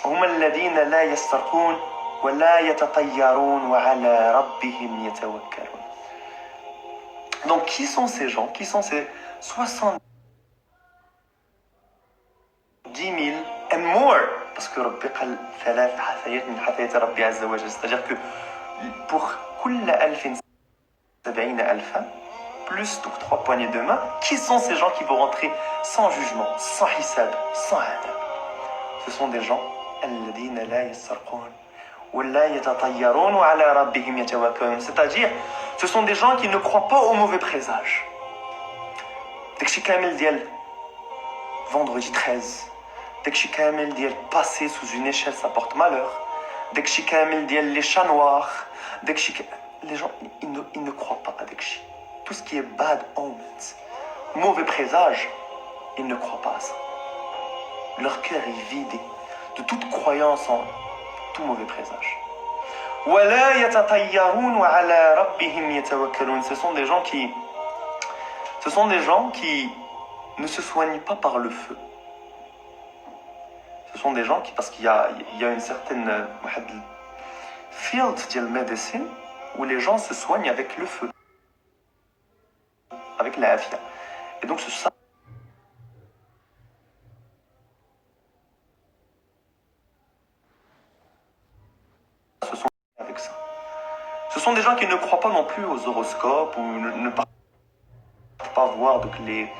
هم الذين لا يسترقون ولا يتطيرون وعلى ربهم يتوكلون. Donc qui sont ces gens? Qui sont ces 70 000 and more? Parce que Rabbi قال ثلاث حثيات من حثيات ربي عز وجل. C'est-à-dire que pour كل 1070,000 plus donc 3 poignées de main, qui sont ces gens qui vont rentrer sans jugement, sans hisab, sans adab? Ce sont des gens الذين لا يسترقون ولا يتطيرون وعلى ربهم يتوكلون. C'est-à-dire, ce sont des gens qui ne croient pas aux mauvais présages. داكشي كامل ديال vendredi 13, داكشي كامل ديال passer sous une échelle ça porte malheur, داكشي كامل ديال les chats noirs, داكشي les gens ils ne croient pas à داكشي. Tout ce qui est bad omens, mauvais présage, ils ne croient pas à ça. Leur cœur est vidé de toute croyance en tout mauvais présage. وَلَا يَتَطَيَّرُونَ وَعَلَى رَبِّهِمْ يَتَوَكَّلُونَ. Ce sont des gens qui ne se soignent pas par le feu. Ce sont des gens qui, parce qu'il y a une certaine field de médecine où les gens se soignent avec le feu, avec la afia. Et donc ce sont avec ça. Ce sont des gens qui ne croient pas non plus aux horoscopes ou ne partent pas voir donc les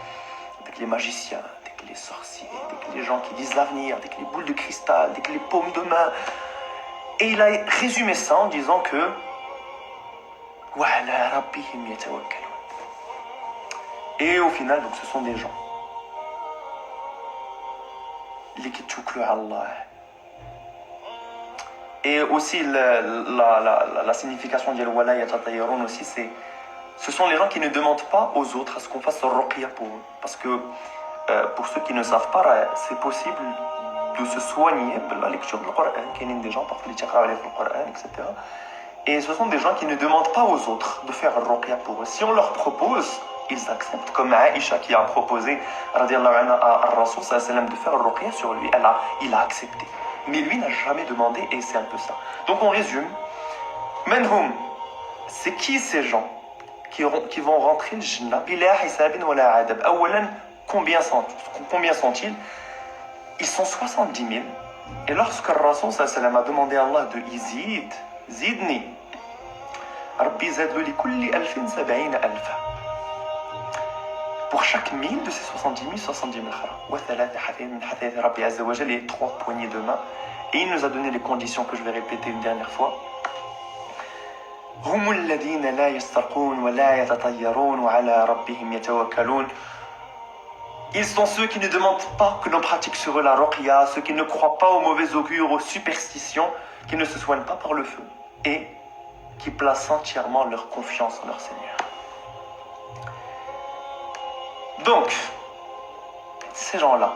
magiciens, les sorciers, les gens qui disent l'avenir, les boules de cristal, les paumes de main. Et il a résumé ça en disant que et au final, donc, ce sont des gens qui touchent Allah. Et aussi la signification de wala yatatayarun aussi, ce sont les gens qui ne demandent pas aux autres à ce qu'on fasse ruqya pour eux. Parce que pour ceux qui ne savent pas, c'est possible de se soigner par la lecture du Coran. Il y a des gens parfois qui lisent le Coran, etc. Et ce sont des gens qui ne demandent pas aux autres de faire ruqya pour eux. Si on leur propose, ils acceptent. Comme Aïcha qui a proposé radiallahu anha, à Rasul sallam de faire ruqya sur lui, il a accepté. Mais lui n'a jamais demandé et c'est un peu ça. Donc on résume. Menhum, c'est qui ces gens qui vont rentrer le Jannah bila hisabin wala adab? Awalan, combien sont-ils? Ils sont 70 000. Et lorsque le Rasul sallam a demandé à Allah de Izid, Zidni, Rabbi zadlu li kulli alfin sab'ina alfa. Pour chaque 1000 de ces 70 000, 70 000 Rabbi Azza wa Jal, et 3 poignées de main. Et il nous a donné les conditions que je vais répéter une dernière fois. هم الذين لا يسترقون ولا يتطيرون وعلى ربهم يتوكلون. Ils sont ceux qui ne demandent pas que l'on pratique sur eux la ruqya, ceux qui ne croient pas aux mauvais augures, aux superstitions, qui ne se soignent pas par le feu et qui placent entièrement leur confiance en leur Seigneur. Donc, ces gens-là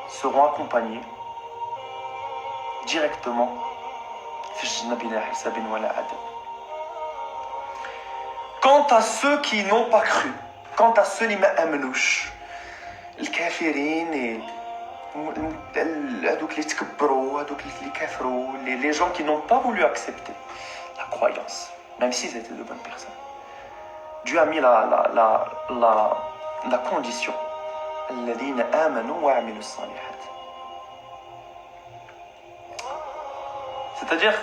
seront accompagnés directement quant à ceux qui n'ont pas cru, quant à ceux qui amnouch, les kafirin, les gens qui n'ont pas voulu accepter la croyance, même s'ils étaient de bonnes personnes. Dieu a mis la condition. الذين آمنوا وعملوا الصالحات. C'est-à-dire,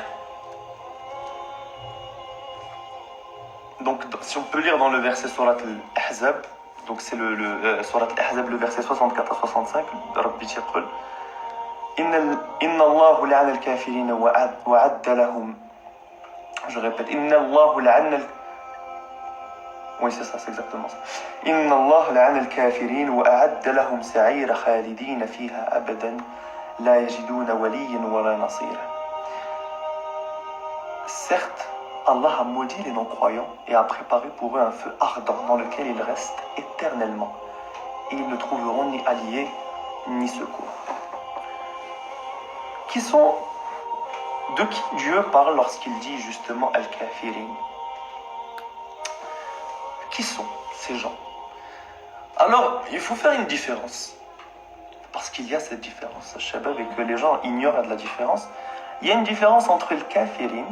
donc si on peut lire dans le verset Surat al-Ahzab, donc c'est le Surat al-Ahzab, le verset 64 à 65, Rabbi يقول إن الله لعن الكافرين وأعد لهم. Je répète, إن الله لعن. Oui, c'est ça, c'est exactement ça. إن الله لعن الكافرين وأعد لهم سعير خالدين فيها أبدا لا يجدون وليا ولا نصيرا. Certes, Allah a maudit les non-croyants et a préparé pour eux un feu ardent dans lequel ils restent éternellement. Et ils ne trouveront ni alliés ni secours. De qui Dieu parle lorsqu'il dit justement Al-Kafirin? Qui sont ces gens? Alors, il faut faire une différence. parce qu'il y a cette différence, shabab, et que les gens ignorent de la différence. Il y a une différence entre le kafirin